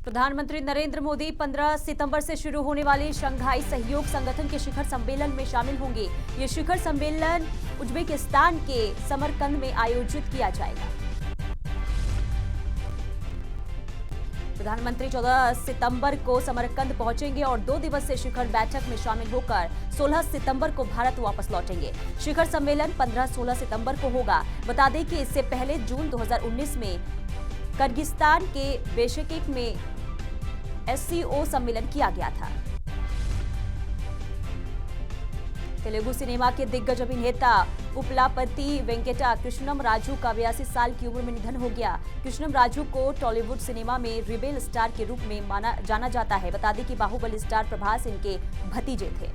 प्रधानमंत्री नरेंद्र मोदी 15 सितंबर से शुरू होने वाले शंघाई सहयोग संगठन के शिखर सम्मेलन में शामिल होंगे। ये शिखर सम्मेलन उज्बेकिस्तान के समरकंद में आयोजित किया जाएगा। प्रधानमंत्री 14 सितंबर को समरकंद पहुंचेंगे और 2 दिवसीय शिखर बैठक में शामिल होकर 16 सितंबर को भारत वापस लौटेंगे। शिखर सम्मेलन 15-16 सितंबर को होगा। बता दें कि इससे पहले जून 2019 में किर्गिस्तान के बिश्केक में SCO सम्मेलन किया गया था। तेलुगु सिनेमा के दिग्गज अभिनेता उपलापति वेंकटा कृष्णम राजू का 82 साल की उम्र में निधन हो गया। कृष्णम राजू को टॉलीवुड सिनेमा में रिबेल स्टार के रूप में जाना जाता है। बता दें कि बाहुबली स्टार प्रभास इनके भतीजे थे।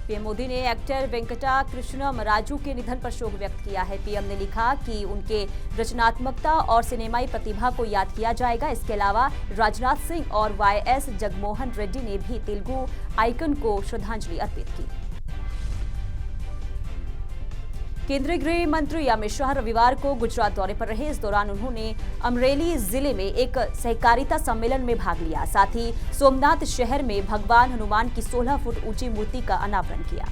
पीएम मोदी ने एक्टर वेंकटा कृष्णम राजू के निधन पर शोक व्यक्त किया है। पीएम ने लिखा कि उनके रचनात्मकता और सिनेमाई प्रतिभा को याद किया जाएगा। इसके अलावा राजनाथ सिंह और YS जगनमोहन रेड्डी ने भी तेलुगु आइकन को श्रद्धांजलि अर्पित की। केंद्रीय गृह मंत्री अमित शाह रविवार को गुजरात दौरे पर रहे। इस दौरान उन्होंने अमरेली जिले में एक सहकारिता सम्मेलन में भाग लिया। साथ ही सोमनाथ शहर में भगवान हनुमान की 16 फुट ऊंची मूर्ति का अनावरण किया।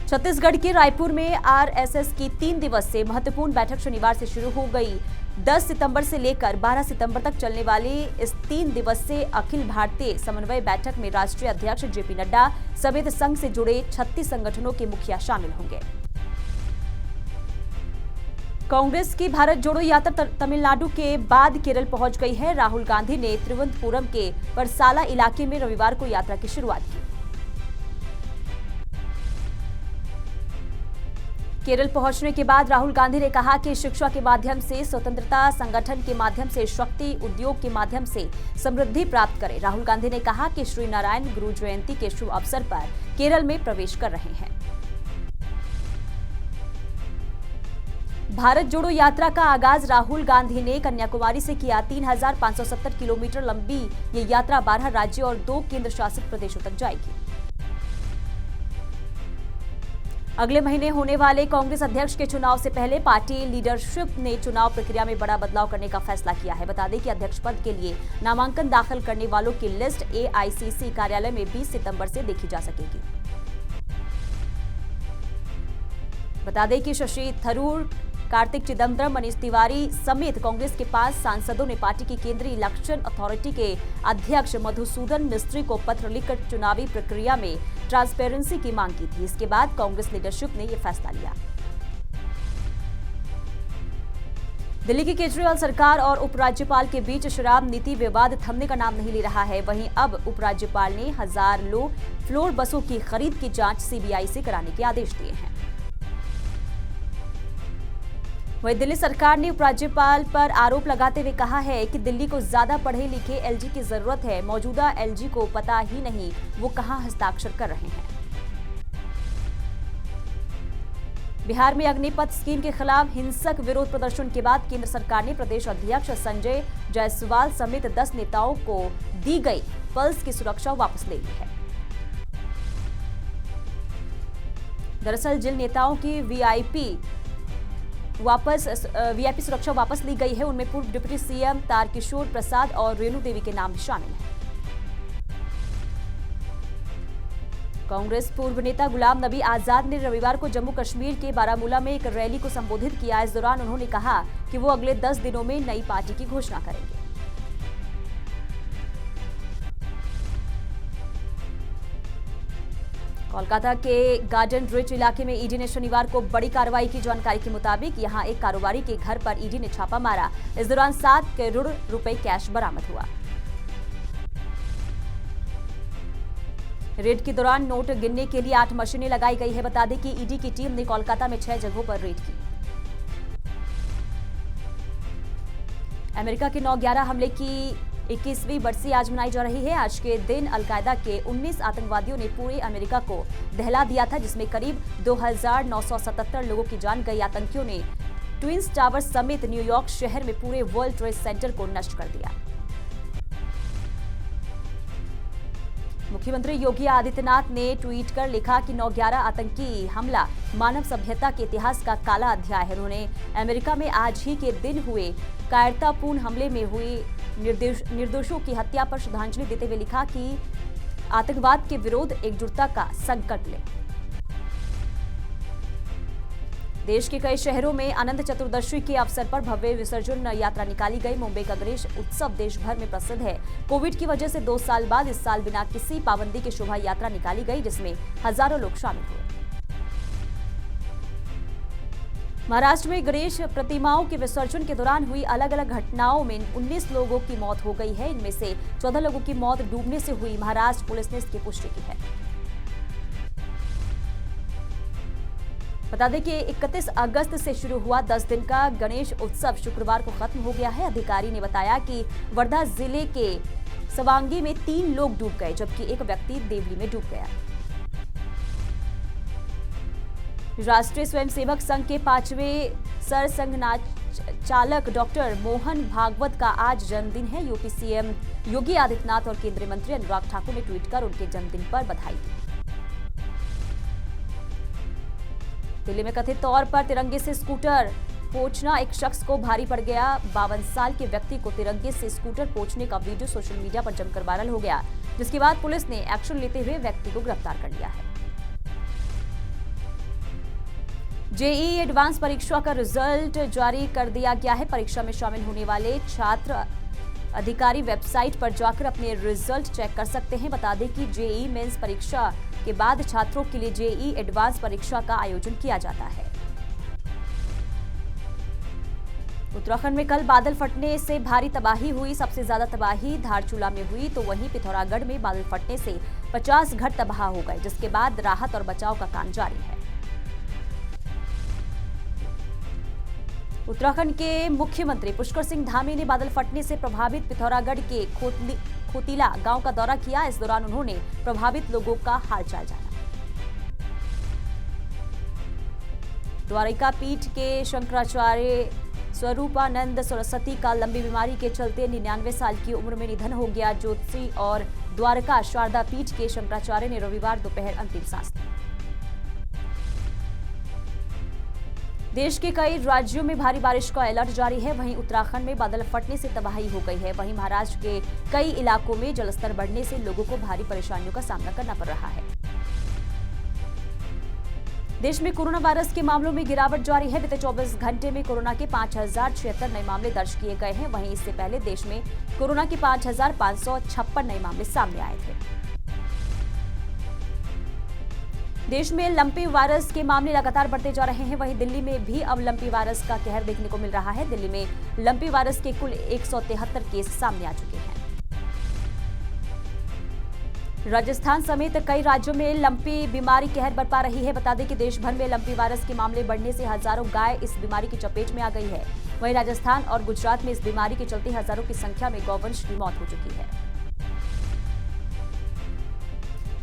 छत्तीसगढ़ के रायपुर में RSS की 3 दिवसीय महत्वपूर्ण बैठक शनिवार से शुरू हो गई। 10 सितंबर से लेकर 12 सितंबर तक चलने वाली इस 3 दिवसीय अखिल भारतीय समन्वय बैठक में राष्ट्रीय अध्यक्ष JP नड्डा समेत संघ से जुड़े 36 संगठनों के मुखिया शामिल होंगे। कांग्रेस की भारत जोड़ो यात्रा तमिलनाडु के बाद केरल पहुंच गई है। राहुल गांधी ने तिरुवनंतपुरम के परसाला इलाके में रविवार को यात्रा की शुरुआत की। केरल पहुंचने के बाद राहुल गांधी ने कहा कि शिक्षा के माध्यम से स्वतंत्रता, संगठन के माध्यम से शक्ति, उद्योग के माध्यम से समृद्धि प्राप्त करें। राहुल गांधी ने कहा कि श्री नारायण गुरु जयंती के शुभ अवसर पर केरल में प्रवेश कर रहे हैं। भारत जोड़ो यात्रा का आगाज राहुल गांधी ने कन्याकुमारी से किया। 3570 किलोमीटर लंबी ये यात्रा 12 राज्यों और 2 केंद्र शासित प्रदेशों तक जाएगी। अगले महीने होने वाले कांग्रेस अध्यक्ष के चुनाव से पहले पार्टी लीडरशिप ने चुनाव प्रक्रिया में बड़ा बदलाव करने का फैसला किया है। बता दें कि अध्यक्ष पद के लिए नामांकन दाखिल करने वालों की लिस्ट AICC कार्यालय में 20 सितंबर से देखी जा सकेगी। बता दें कि शशि थरूर, कार्तिक चिदंबरम, मनीष तिवारी समेत कांग्रेस के 5 सांसदों ने पार्टी की केंद्रीय इलेक्शन अथॉरिटी के अध्यक्ष मधुसूदन मिस्त्री को पत्र लिखकर चुनावी प्रक्रिया में ट्रांसपेरेंसी की मांग की थी। इसके बाद कांग्रेस लीडरशिप ने यह फैसला लिया। दिल्ली की केजरीवाल सरकार और उपराज्यपाल के बीच शराब नीति विवाद थमने का नाम नहीं ले रहा है। वहीं अब उपराज्यपाल ने 1000 लो फ्लोर बसों की खरीद की जांच CBI से कराने के आदेश दिए हैं। वहीं दिल्ली सरकार ने उपराज्यपाल पर आरोप लगाते हुए कहा है कि दिल्ली को ज्यादा पढ़े लिखे LG की जरूरत है। मौजूदा LG को पता ही नहीं वो कहां हस्ताक्षर कर रहे हैं। बिहार में अग्निपथ स्कीम के खिलाफ हिंसक विरोध प्रदर्शन के बाद केंद्र सरकार ने प्रदेश अध्यक्ष संजय जायसवाल समेत 10 नेताओं को दी गई पल्स की सुरक्षा वापस ले ली है। दरअसल जिन नेताओं की VIP सुरक्षा वापस ली गई है उनमें पूर्व डिप्टी CM तारकिशोर प्रसाद और रेणु देवी के नाम शामिल हैं। कांग्रेस पूर्व नेता गुलाम नबी आजाद ने रविवार को जम्मू कश्मीर के बारामूला में एक रैली को संबोधित किया। इस दौरान उन्होंने कहा कि वो अगले 10 दिनों में नई पार्टी की घोषणा करेंगे। कोलकाता के गार्डन रिच इलाके में ईडी ने शनिवार को बड़ी कार्रवाई की। जानकारी के मुताबिक यहां एक कारोबारी के घर पर ईडी ने छापा मारा। इस दौरान 7 करोड़ रुपए कैश बरामद हुआ। रेड के दौरान नोट गिनने के लिए 8 मशीनें लगाई गई है। बता दें कि ईडी की टीम ने कोलकाता में 6 जगहों पर रेड की। अमेरिका के 9/11 हमले की 21वीं बरसी आज मनाई जा रही है। आज के दिन अलकायदा के 19 आतंकवादियों ने पूरे अमेरिका को दहला दिया था, जिसमें करीब 2977 लोगों की जान गई। आतंकियों ने ट्विन टावर समेत न्यूयॉर्क शहर में पूरे वर्ल्ड ट्रेड सेंटर को नष्ट कर दिया। मुख्यमंत्री योगी आदित्यनाथ ने ट्वीट कर लिखा कि 9/11 आतंकी हमला मानव सभ्यता के इतिहास का काला अध्याय है। उन्होंने अमेरिका में आज ही के दिन हुए कायरतापूर्ण हमले में हुई निर्दोषों की हत्या पर श्रद्धांजलि देते हुए लिखा कि आतंकवाद के विरोध एकजुटता का संकल्प लें। देश के कई शहरों में अनंत चतुर्दशी के अवसर पर भव्य विसर्जन यात्रा निकाली गई। मुंबई का गणेश उत्सव देश भर में प्रसिद्ध है। कोविड की वजह से 2 साल बाद इस साल बिना किसी पाबंदी के शोभा यात्रा निकाली गई, जिसमें हजारों लोग शामिल हुए। महाराष्ट्र में गणेश प्रतिमाओं के विसर्जन के दौरान हुई अलग अलग घटनाओं में 19 लोगों की मौत हो गई है। इनमें से 14 लोगों की मौत डूबने से हुई। महाराष्ट्र पुलिस ने इसकी पुष्टि की है। बता दें कि 31 अगस्त से शुरू हुआ 10 दिन का गणेश उत्सव शुक्रवार को खत्म हो गया है। अधिकारी ने बताया कि वर्धा जिले के सवांगी में 3 लोग डूब गए, जबकि एक व्यक्ति देवली में डूब गया। राष्ट्रीय स्वयंसेवक संघ के 5वें सरसंघचालक डॉक्टर मोहन भागवत का आज जन्मदिन है। यूपी सीएम योगी आदित्यनाथ और केंद्रीय मंत्री अनुराग ठाकुर ने ट्वीट कर उनके जन्मदिन पर बधाई दी। दिल्ली में कथित तौर पर तिरंगे से स्कूटर पोंछना एक शख्स को भारी पड़ गया। 52 साल के व्यक्ति को तिरंगे से स्कूटर पोंछने का वीडियो सोशल मीडिया पर जमकर वायरल हो गया, जिसके बाद पुलिस ने एक्शन लेते हुए व्यक्ति को गिरफ्तार कर लिया है। जेईई एडवांस परीक्षा का रिजल्ट जारी कर दिया गया है। परीक्षा में शामिल होने वाले छात्र अधिकारी वेबसाइट पर जाकर अपने रिजल्ट चेक कर सकते हैं। बता दें कि जेईई मेंस परीक्षा के बाद छात्रों के लिए जेईई एडवांस परीक्षा का आयोजन किया जाता है। उत्तराखंड में कल बादल फटने से भारी तबाही हुई। सबसे ज्यादा तबाही धारचूला में हुई, तो वहीं पिथौरागढ़ में बादल फटने से 50 घर तबाह हो गए, जिसके बाद राहत और बचाव का काम जारी है। उत्तराखंड के मुख्यमंत्री पुष्कर सिंह धामी ने बादल फटने से प्रभावित पिथौरागढ़ के खोतीला गांव का दौरा किया। इस दौरान उन्होंने प्रभावित लोगों का हालचाल जाना। द्वारिका पीठ के शंकराचार्य स्वरूपानंद सरस्वती का लंबी बीमारी के चलते 99 साल की उम्र में निधन हो गया। ज्योतिषी और द्वारका शारदा पीठ के शंकराचार्य ने रविवार दोपहर अंतिम सांस ली। देश के कई राज्यों में भारी बारिश का अलर्ट जारी है। वहीं उत्तराखंड में बादल फटने से तबाही हो गई है। वहीं महाराष्ट्र के कई इलाकों में जलस्तर बढ़ने से लोगों को भारी परेशानियों का सामना करना पड़ रहा है। देश में कोरोना वायरस के मामलों में गिरावट जारी है। बीते 24 घंटे में कोरोना के 5076 नए मामले दर्ज किए गए हैं। वहीं इससे पहले देश में कोरोना के 5556 नए मामले सामने आए थे। देश में लंपी वायरस के मामले लगातार बढ़ते जा रहे हैं। वहीं दिल्ली में भी अब लंपी वायरस का कहर देखने को मिल रहा है। दिल्ली में लंपी वायरस के कुल 173 केस सामने आ चुके हैं। राजस्थान समेत कई राज्यों में लंपी बीमारी कहर बरपा रही है। बता दें कि देश भर में लंपी वायरस के मामले बढ़ने से हजारों गाय इस बीमारी की चपेट में आ गई है। वहीं राजस्थान और गुजरात में इस बीमारी के चलते हजारों की संख्या में गौवंश की मौत हो चुकी है।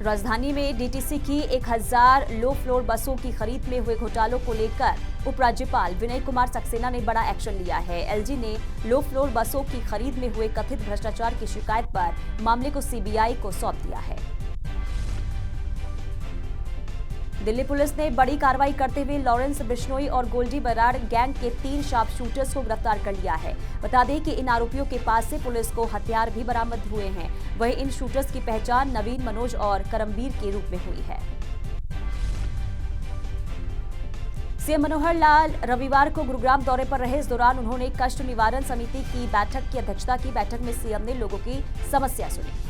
राजधानी में डीटीसी की 1000 लो फ्लोर बसों की खरीद में हुए घोटालों को लेकर उपराज्यपाल विनय कुमार सक्सेना ने बड़ा एक्शन लिया है। एलजी ने लो फ्लोर बसों की खरीद में हुए कथित भ्रष्टाचार की शिकायत पर मामले को सीबीआई को सौंप दिया है। दिल्ली पुलिस ने बड़ी कार्रवाई करते हुए लॉरेंस बिश्नोई और गोल्डी बराड़ गैंग के 3 शार्प शूटर्स को गिरफ्तार कर लिया है। बता दें कि इन आरोपियों के पास से पुलिस को हथियार भी बरामद हुए हैं। वहीं इन शूटर्स की पहचान नवीन, मनोज और करमबीर के रूप में हुई है। सीएम मनोहर लाल रविवार को गुरुग्राम दौरे पर रहे। इस दौरान उन्होंने कष्ट निवारण समिति की बैठक की अध्यक्षता की। बैठक में सीएम ने लोगों की समस्या सुनी।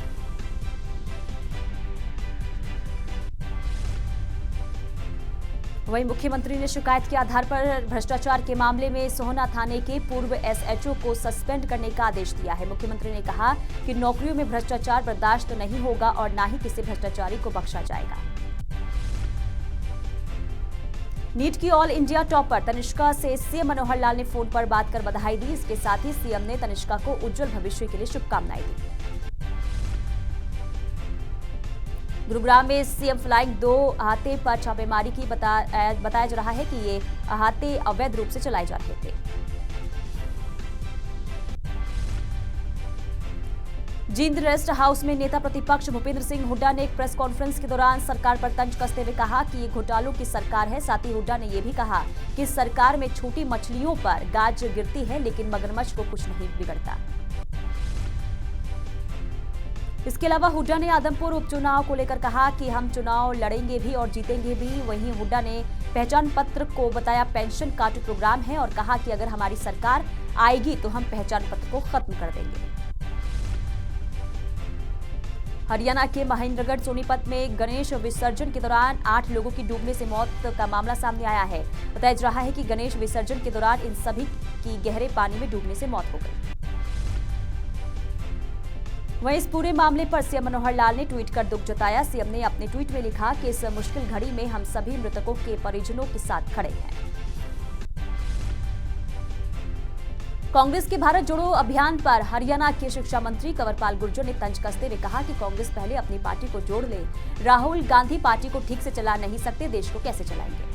वहीं मुख्यमंत्री ने शिकायत के आधार पर भ्रष्टाचार के मामले में सोहना थाने के पूर्व एसएचओ को सस्पेंड करने का आदेश दिया है। मुख्यमंत्री ने कहा कि नौकरियों में भ्रष्टाचार बर्दाश्त नहीं होगा और न ही किसी भ्रष्टाचारी को बख्शा जाएगा। नीट की ऑल इंडिया टॉपर तनिष्का से सीएम मनोहर लाल ने फोन पर बात कर बधाई दी। इसके साथ ही सीएम ने तनिष्का को उज्जवल भविष्य के लिए शुभकामनाएं दी। गुरुग्राम में सीएम फ्लाइंग 2 अहाते पर छापेमारी की बताया जा रहा है कि ये अहाते अवैध रूप से चलाए जा रहे थे। जींद रेस्ट हाउस में नेता प्रतिपक्ष भूपेंद्र सिंह हुड्डा ने एक प्रेस कॉन्फ्रेंस के दौरान सरकार पर तंज कसते हुए कहा कि ये घोटालों की सरकार है। साथ ही हुड्डा ने यह भी कहा कि सरकार में छोटी मछलियों पर गाज गिरती है, लेकिन मगरमच्छ को कुछ नहीं बिगड़ता। इसके अलावा हुड्डा ने आदमपुर उपचुनाव को लेकर कहा कि हम चुनाव लड़ेंगे भी और जीतेंगे भी। वहीं हुड्डा ने पहचान पत्र को बताया पेंशन कार्ड प्रोग्राम है और कहा कि अगर हमारी सरकार आएगी तो हम पहचान पत्र को खत्म कर देंगे। हरियाणा के महेंद्रगढ़ सोनीपत में गणेश विसर्जन के दौरान 8 लोगों की डूबने से मौत का मामला सामने आया है। बताया जा रहा है कि गणेश विसर्जन के दौरान इन सभी की गहरे पानी में डूबने से मौत हो गई। वहीं इस पूरे मामले पर सीएम मनोहर लाल ने ट्वीट कर दुख जताया। सीएम ने अपने ट्वीट में लिखा कि इस मुश्किल घड़ी में हम सभी मृतकों के परिजनों के साथ खड़े हैं। कांग्रेस के भारत जोड़ो अभियान पर हरियाणा के शिक्षा मंत्री कंवरपाल गुर्जर ने तंज कसते हुए कहा कि कांग्रेस पहले अपनी पार्टी को जोड़ ले। राहुल गांधी पार्टी को ठीक से चला नहीं सकते, देश को कैसे चलाएंगे।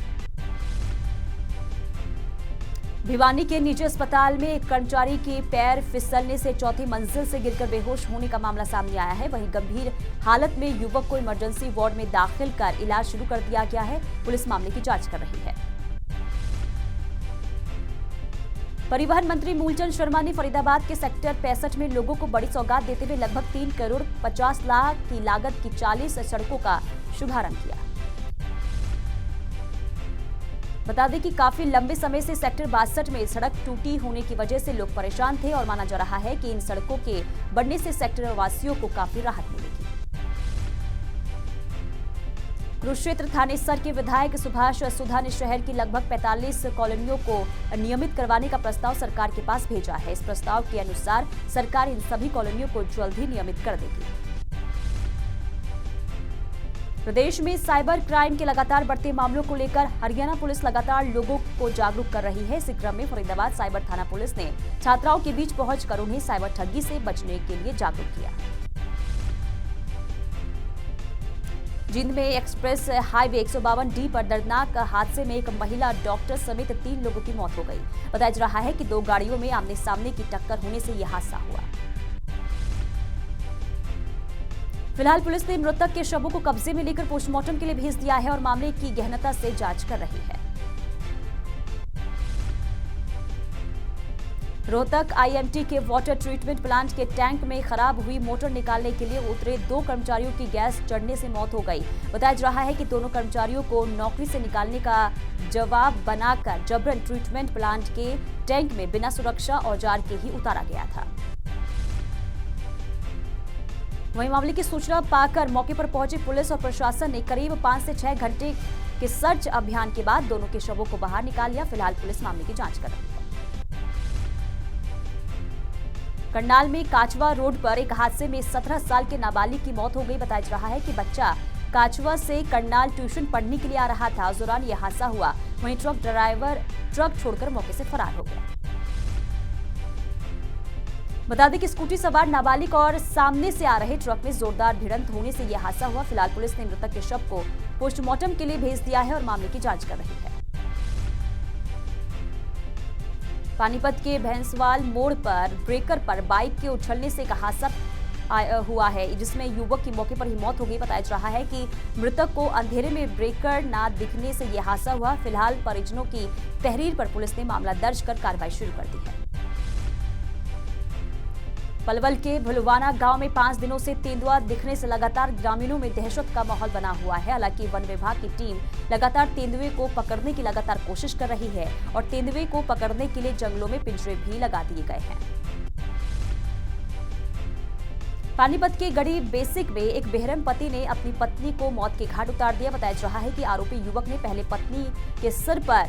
भिवानी के निजी अस्पताल में एक कर्मचारी के पैर फिसलने से चौथी मंजिल से गिरकर बेहोश होने का मामला सामने आया है। वहीं गंभीर हालत में युवक को इमरजेंसी वार्ड में दाखिल कर इलाज शुरू कर दिया गया है। पुलिस मामले की जांच कर रही है। परिवहन मंत्री मूलचंद शर्मा ने फरीदाबाद के सेक्टर 65 में लोगों को बड़ी सौगात देते हुए लगभग 3 करोड़ 50 लाख की लागत की 40 सड़कों का शुभारंभ किया। बता दें कि काफी लंबे समय से सेक्टर 62 में सड़क टूटी होने की वजह से लोग परेशान थे और माना जा रहा है कि इन सड़कों के बनने से सेक्टर वासियों को काफी राहत मिलेगी। कुरुक्षेत्र थानेसर के विधायक सुभाष सुधा ने शहर की लगभग 45 कॉलोनियों को नियमित करवाने का प्रस्ताव सरकार के पास भेजा है। इस प्रस्ताव के अनुसार सरकार इन सभी कॉलोनियों को जल्द ही नियमित कर देगी। प्रदेश में साइबर क्राइम के लगातार बढ़ते मामलों को लेकर हरियाणा पुलिस लगातार लोगों को जागरूक कर रही है। इसी क्रम में फरीदाबाद साइबर थाना पुलिस ने छात्राओं के बीच पहुंचकर उन्हें साइबर ठगी से बचने के लिए जागरूक किया। जींद में एक्सप्रेस हाईवे 152D पर दर्दनाक हादसे में एक महिला डॉक्टर समेत 3 लोगों की मौत हो गई। बताया जा रहा है कि 2 गाड़ियों में आमने सामने की टक्कर होने से यह हादसा हुआ। फिलहाल पुलिस ने मृतक के शवों को कब्जे में लेकर पोस्टमार्टम के लिए भेज दिया है और मामले की गहनता से जांच कर रही है। रोहतक आईएमटी के वाटर ट्रीटमेंट प्लांट के टैंक में खराब हुई मोटर निकालने के लिए उतरे 2 कर्मचारियों की गैस चढ़ने से मौत हो गई। बताया जा रहा है कि दोनों कर्मचारियों को नौकरी से निकालने का जवाब बनाकर जबरन ट्रीटमेंट प्लांट के टैंक में बिना सुरक्षा औजार के ही उतारा गया था। वहीं मामले की सूचना पाकर मौके पर पहुंची पुलिस और प्रशासन ने करीब 5 से 6 घंटे के सर्च अभियान के बाद दोनों के शवों को बाहर निकाल लिया। फिलहाल पुलिस मामले की जांच कर रही है। करनाल में काचवा रोड पर एक हादसे में 17 साल के नाबालिग की मौत हो गई। बताया जा रहा है कि बच्चा काचवा से करनाल ट्यूशन पढ़ने के लिए आ रहा था। उस दौरान यह हादसा हुआ। वहीं ट्रक ड्राइवर ट्रक छोड़कर मौके से फरार हो गया। बता दें कि स्कूटी सवार नाबालिग और सामने से आ रहे ट्रक में जोरदार भिड़ंत होने से यह हादसा हुआ। फिलहाल पुलिस ने मृतक के शव को पोस्टमार्टम के लिए भेज दिया है और मामले की जांच कर रही है। पानीपत के भैंसवाल मोड़ पर ब्रेकर पर बाइक के उछलने से एक हादसा हुआ है, जिसमें युवक की मौके पर ही मौत हो गई। बताया जा रहा है कि मृतक को अंधेरे में ब्रेकर न दिखने से यह हादसा हुआ। फिलहाल परिजनों की तहरीर पर पुलिस ने मामला दर्ज कर कार्रवाई शुरू कर दी है। पलवल के भुलवाना गांव में 5 दिनों से तेंदुआ दिखने से लगातार ग्रामीणों में दहशत का माहौल बना हुआ है। हालांकि वन विभाग की टीम लगातार तेंदुए को पकड़ने की लगातार कोशिश कर रही है और तेंदुए को पकड़ने के लिए जंगलों में पिंजरे भी लगा दिए गए हैं। पानीपत के गढ़ी बेसिक में एक बेहरम पति ने अपनी पत्नी को मौत के घाट उतार दिया। बताया जा रहा है कि आरोपी युवक ने पहले पत्नी के सिर पर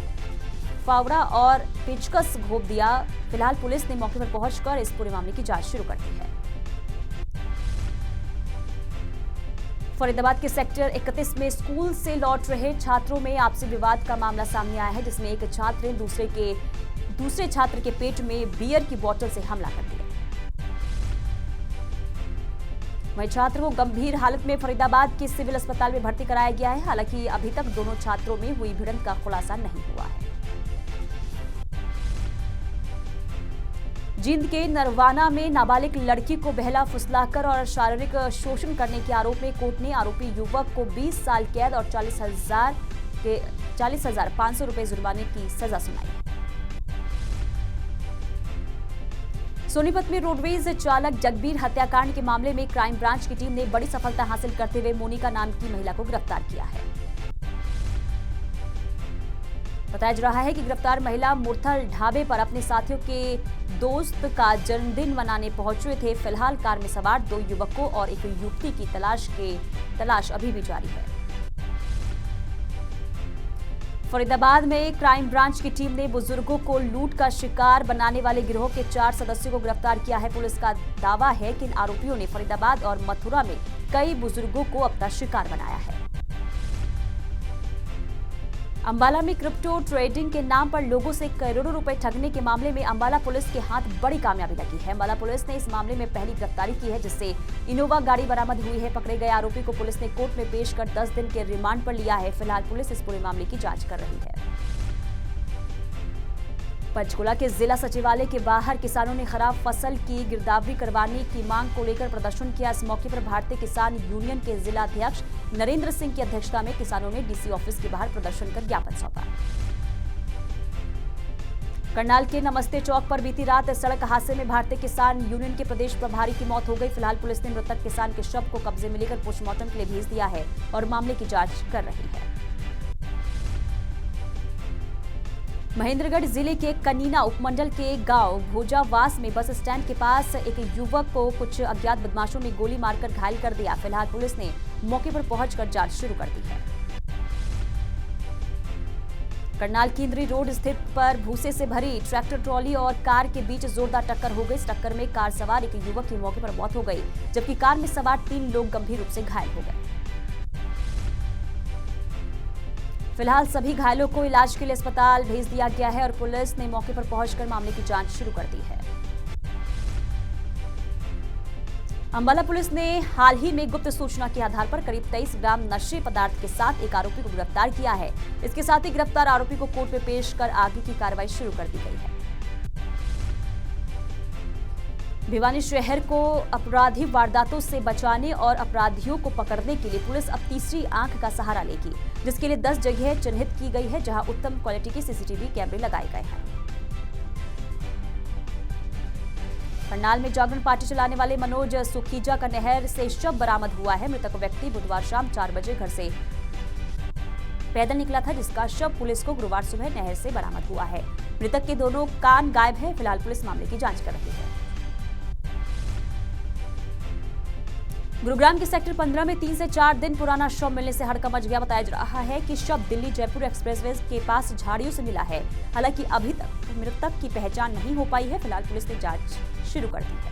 फावड़ा और पेचकस घोंप दिया। फिलहाल पुलिस ने मौके पर पहुंचकर इस पूरे मामले की जांच शुरू कर दी है। फरीदाबाद के सेक्टर 31 में स्कूल से लौट रहे छात्रों में आपसी विवाद का मामला सामने आया है, जिसमें एक छात्र ने दूसरे छात्र के पेट में बियर की बोतल से हमला कर दिया। वहीं छात्र को गंभीर हालत में फरीदाबाद के सिविल अस्पताल में भर्ती कराया गया है। हालांकि अभी तक दोनों छात्रों में हुई भिड़ंत का खुलासा नहीं हुआ है। जींद के नरवाना में नाबालिग लड़की को बहला फुसलाकर और शारीरिक शोषण करने के आरोप में कोर्ट ने आरोपी युवक को 20 साल कैद और 40,500 रुपए जुर्माने की सजा सुनाई। सोनीपत में रोडवेज चालक जगबीर हत्याकांड के मामले में क्राइम ब्रांच की टीम ने बड़ी सफलता हासिल करते हुए मोनिका नाम की महिला को गिरफ्तार किया है। बताया जा रहा है कि गिरफ्तार महिला मुरथल ढाबे पर अपने साथियों के दोस्त का जन्मदिन मनाने पहुंचे थे। फिलहाल कार में सवार 2 युवकों और एक युवती की तलाश अभी भी जारी है। फरीदाबाद में क्राइम ब्रांच की टीम ने बुजुर्गों को लूट का शिकार बनाने वाले गिरोह के 4 सदस्यों को गिरफ्तार किया है। पुलिस का दावा है कि इन आरोपियों ने फरीदाबाद और मथुरा में कई बुजुर्गों को अपना शिकार बनाया है। अंबाला में क्रिप्टो ट्रेडिंग के नाम पर लोगों से करोड़ों रुपए ठगने के मामले में अंबाला पुलिस के हाथ बड़ी कामयाबी लगी है। अंबाला पुलिस ने इस मामले में पहली गिरफ्तारी की है, जिससे इनोवा गाड़ी बरामद हुई है। पकड़े गए आरोपी को पुलिस ने कोर्ट में पेश कर 10 दिन के रिमांड पर लिया है। फिलहाल पुलिस इस पूरे मामले की जांच कर रही है। पंचकुला के जिला सचिवालय के बाहर किसानों ने खराब फसल की गिरदावरी करवाने की मांग को लेकर प्रदर्शन किया। इस मौके पर भारतीय किसान यूनियन के जिला अध्यक्ष नरेंद्र सिंह की अध्यक्षता में किसानों ने डीसी ऑफिस के बाहर प्रदर्शन कर ज्ञापन सौंपा। करनाल के नमस्ते चौक पर बीती रात सड़क हादसे में भारतीय किसान यूनियन के प्रदेश प्रभारी की मौत हो गई। फिलहाल पुलिस ने मृतक किसान के शव को कब्जे में लेकर पोस्टमार्टम के लिए भेज दिया है और मामले की जांच कर रही है। महेंद्रगढ़ जिले के कनीना उपमंडल के गांव भोजावास में बस स्टैंड के पास एक युवक को कुछ अज्ञात बदमाशों ने गोली मारकर घायल कर दिया। फिलहाल पुलिस ने मौके पर पहुंचकर जांच शुरू कर दी है। करनाल केंद्रीय रोड स्थित पर भूसे से भरी ट्रैक्टर ट्रॉली और कार के बीच जोरदार टक्कर हो गई। इस टक्कर में कार सवार एक युवक की मौके पर मौत हो गई, जबकि कार में सवार 3 लोग गंभीर रूप से घायल हो गए। फिलहाल सभी घायलों को इलाज के लिए अस्पताल भेज दिया गया है और पुलिस ने मौके पर पहुंचकर मामले की जांच शुरू कर दी है। अंबाला पुलिस ने हाल ही में गुप्त सूचना के आधार पर करीब 23 ग्राम नशे पदार्थ के साथ एक आरोपी को गिरफ्तार किया है। इसके साथ ही गिरफ्तार आरोपी को कोर्ट में पेश कर आगे की कार्रवाई शुरू कर दी गई है। भिवानी शहर को अपराधी वारदातों से बचाने और अपराधियों को पकड़ने के लिए पुलिस अब तीसरी आंख का सहारा लेगी, जिसके लिए 10 जगह चिन्हित की गई है, जहां उत्तम क्वालिटी के सीसीटीवी कैमरे लगाए गए हैं। करनाल में जागरण पार्टी चलाने वाले मनोज सुखीजा का नहर से शव बरामद हुआ है। मृतक व्यक्ति बुधवार शाम 4 बजे घर से पैदल निकला था, जिसका शव पुलिस को गुरुवार सुबह नहर से बरामद हुआ है। मृतक के दोनों कान गायब हैं। फिलहाल पुलिस मामले की जांच कर रही है। गुरुग्राम के सेक्टर 15 में 3 से 4 दिन पुराना शव मिलने से हड़कंप मच गया। बताया जा रहा है कि शव दिल्ली जयपुर एक्सप्रेसवे के पास झाड़ियों से मिला है। हालांकि अभी तक मृतक की पहचान नहीं हो पाई है। फिलहाल पुलिस ने जांच शुरू कर दी है।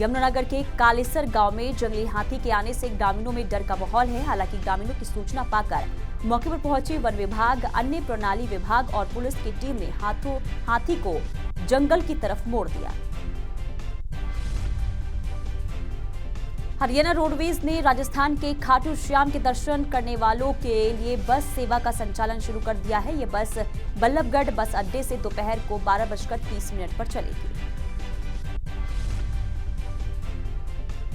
यमुनानगर के कालेसर गांव में जंगली हाथी के आने से ग्रामीणों में डर का माहौल है। हालांकि ग्रामीणों की सूचना पाकर मौके पर पहुंचे वन विभाग, अन्य प्रणाली विभाग और पुलिस की टीम ने हाथी को जंगल की तरफ मोड़ दिया। हरियाणा रोडवेज ने राजस्थान के खाटू श्याम के दर्शन करने वालों के लिए बस सेवा का संचालन शुरू कर दिया है। ये बस बल्लभगढ़ बस अड्डे से दोपहर को 12:30 पर चलेगी।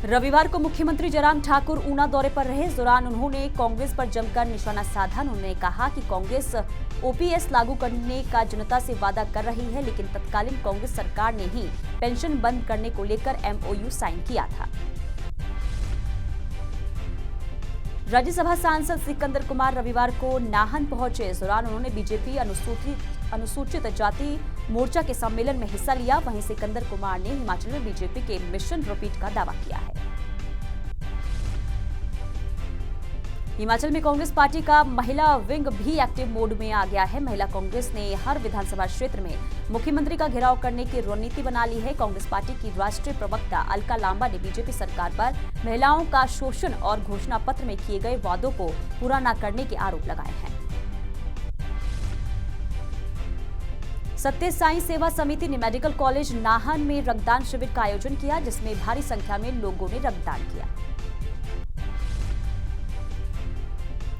रविवार को मुख्यमंत्री जयराम ठाकुर ऊना दौरे पर रहे। इस दौरान उन्होंने कांग्रेस पर जमकर निशाना साधा। उन्होंने कहा कि कांग्रेस ओपीएस लागू करने का जनता से वादा कर रही है, लेकिन तत्कालीन कांग्रेस सरकार ने ही पेंशन बंद करने को लेकर एमओयू साइन किया था। राज्यसभा सांसद सिकंदर कुमार रविवार को नाहन पहुंचे। इस दौरान उन्होंने बीजेपी अनुसूचित जाति मोर्चा के सम्मेलन में हिस्सा लिया। वहीं सिकंदर कुमार ने हिमाचल में बीजेपी के मिशन रिपीट का दावा किया है। हिमाचल में कांग्रेस पार्टी का महिला विंग भी एक्टिव मोड में आ गया है। महिला कांग्रेस ने हर विधानसभा क्षेत्र में मुख्यमंत्री का घेराव करने की रणनीति बना ली है। कांग्रेस पार्टी की राष्ट्रीय प्रवक्ता अलका लांबा ने बीजेपी सरकार पर महिलाओं का शोषण और घोषणा पत्र में किए गए वादों को पूरा न करने के आरोप लगाए हैं। सत्य साई सेवा समिति ने मेडिकल कॉलेज नाहन में रक्तदान शिविर का आयोजन किया, जिसमें भारी संख्या में लोगों ने रक्तदान किया।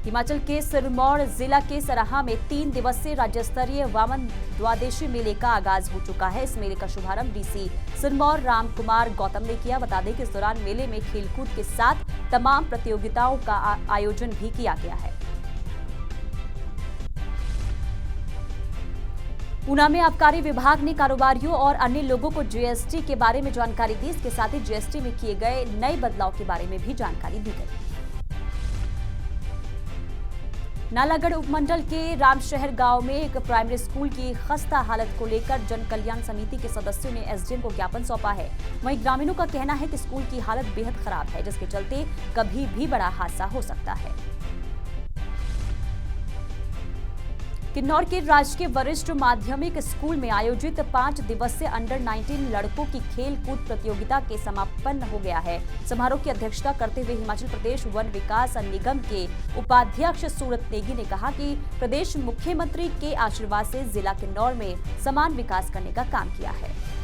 हिमाचल के सिरमौर जिला के सराहा में 3 दिवसीय राज्य स्तरीय वामन द्वादशी मेले का आगाज हो चुका है। इस मेले का शुभारंभ डीसी सिरमौर रामकुमार गौतम ने किया। बता दें कि इस दौरान मेले में खेलकूद के साथ तमाम प्रतियोगिताओं का आयोजन भी किया गया है। ऊना में आबकारी विभाग ने कारोबारियों और अन्य लोगों को जीएसटी के बारे में जानकारी दी। इसके साथ ही जीएसटी में किए गए नए बदलाव के बारे में भी जानकारी दी गई। नालागढ़ उपमंडल के रामशहर गांव में एक प्राइमरी स्कूल की खस्ता हालत को लेकर जन कल्याण समिति के सदस्यों ने एसडीएम को ज्ञापन सौंपा है। वहीं ग्रामीणों का कहना है कि स्कूल की हालत बेहद खराब है, जिसके चलते कभी भी बड़ा हादसा हो सकता है। किन्नौर के राजकीय वरिष्ठ माध्यमिक स्कूल में आयोजित 5 दिवसीय अंडर 19 लड़कों की खेल कूद प्रतियोगिता के समापन हो गया है। समारोह की अध्यक्षता करते हुए हिमाचल प्रदेश वन विकास निगम के उपाध्यक्ष सूरत नेगी ने कहा कि प्रदेश मुख्यमंत्री के आशीर्वाद से जिला किन्नौर में समान विकास करने का काम किया है।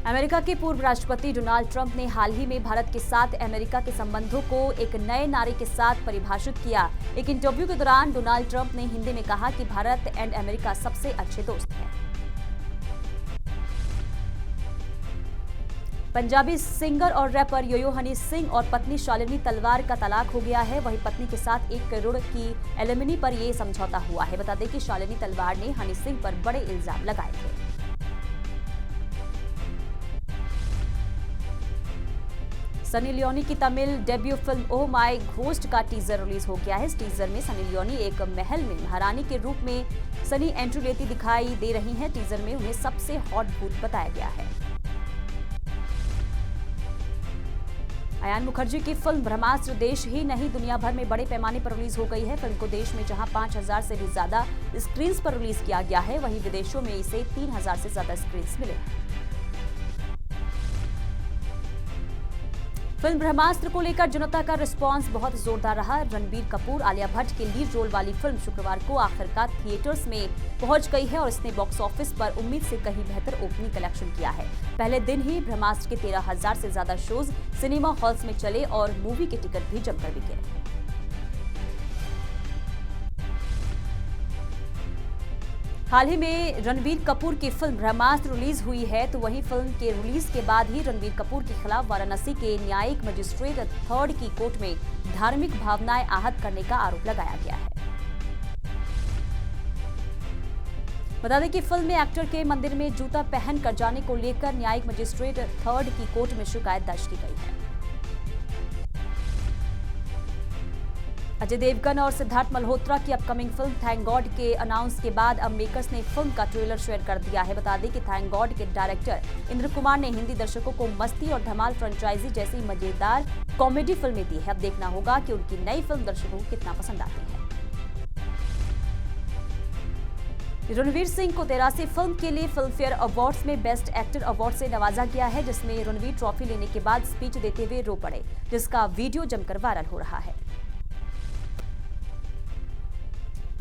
अमेरिका के पूर्व राष्ट्रपति डोनाल्ड ट्रंप ने हाल ही में भारत के साथ अमेरिका के संबंधों को एक नए नारे के साथ परिभाषित किया। एक इंटरव्यू के दौरान डोनाल्ड ट्रंप ने हिंदी में कहा कि भारत एंड अमेरिका सबसे अच्छे दोस्त हैं। पंजाबी सिंगर और रैपर यो-यो हनी सिंह और पत्नी शालिनी तलवार का तलाक हो गया है। वहीं पत्नी के साथ 1 करोड़ की एलिमनी पर यह समझौता हुआ है। बता दें कि शालिनी तलवार ने हनी सिंह पर बड़े इल्जाम लगाए थे। सनी लियोनी की Tamil debut film oh my ghost का टीजर रिलीज हो गया है। इस टीजर में सनी लियोनी एक महल में महारानी के रूप में सनी एंट्री लेती दिखाई दे रही हैं। टीजर में उन्हें सबसे हॉट भूत बताया गया है। अयान मुखर्जी की फिल्म ब्रह्मास्त्र देश ही नहीं दुनिया भर में बड़े पैमाने पर रिलीज हो गई है। फिल्म को देश में जहां 5000 से भी ज्यादा स्क्रीन्स पर रिलीज किया गया है, वहीं विदेशों में इसे 3000 से ज्यादा स्क्रीन्स मिले हैं। फिल्म ब्रह्मास्त्र को लेकर जनता का रिस्पांस बहुत जोरदार रहा। रणबीर कपूर आलिया भट्ट के लीड रोल वाली फिल्म शुक्रवार को आखिरकार थिएटर्स में पहुंच गई है और इसने बॉक्स ऑफिस पर उम्मीद से कहीं बेहतर ओपनिंग कलेक्शन किया है। पहले दिन ही ब्रह्मास्त्र के 13,000 से ज्यादा शोज सिनेमा हॉल्स में चले और मूवी के टिकट भी जमकर बिके। हाल ही में रणबीर कपूर की फिल्म ब्रह्मास्त्र रिलीज हुई है, तो वहीं फिल्म के रिलीज के बाद ही रणबीर कपूर के खिलाफ वाराणसी के न्यायिक मजिस्ट्रेट 3rd की कोर्ट में धार्मिक भावनाएं आहत करने का आरोप लगाया गया है। बता दें कि फिल्म में एक्टर के मंदिर में जूता पहन कर जाने को लेकर न्यायिक मजिस्ट्रेट 3rd की कोर्ट में शिकायत दर्ज की गई है। अजय देवगन और सिद्धार्थ मल्होत्रा की अपकमिंग फिल्म थैंक गॉड के अनाउंस के बाद अब मेकर्स ने फिल्म का ट्रेलर शेयर कर दिया है। बता दें कि थैंक गॉड के डायरेक्टर इंद्र कुमार ने हिंदी दर्शकों को मस्ती और धमाल फ्रेंचाइजी जैसी मजेदार कॉमेडी फिल्में दी है। अब देखना होगा कि उनकी नई फिल्म दर्शकों को कितना पसंद आती है। रणवीर सिंह को 83 फिल्म के लिए फिल्म फेयर अवार्ड्स में बेस्ट एक्टर अवार्ड से नवाजा गया है, जिसमें रणवीर ट्रॉफी लेने के बाद स्पीच देते हुए रो पड़े, जिसका वीडियो जमकर वायरल हो रहा है।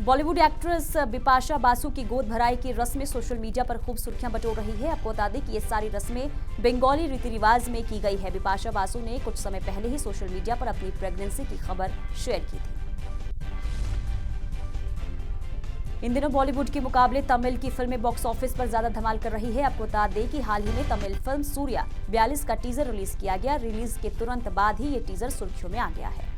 बॉलीवुड एक्ट्रेस बिपाशा बासु की गोद भराई की रस्में सोशल मीडिया पर खूब सुर्खियां बटोर रही है। आपको बता दें कि ये सारी रस्में बंगाली रीति रिवाज में की गई है। बिपाशा बासु ने कुछ समय पहले ही सोशल मीडिया पर अपनी प्रेगनेंसी की खबर शेयर की थी। इन दिनों बॉलीवुड के मुकाबले तमिल की फिल्में बॉक्स ऑफिस पर ज्यादा धमाल कर रही है। आपको बता दें कि हाल ही में तमिल फिल्म सूर्या 42 का टीजर रिलीज किया गया। रिलीज के तुरंत बाद ही ये टीजर सुर्खियों में आ गया है।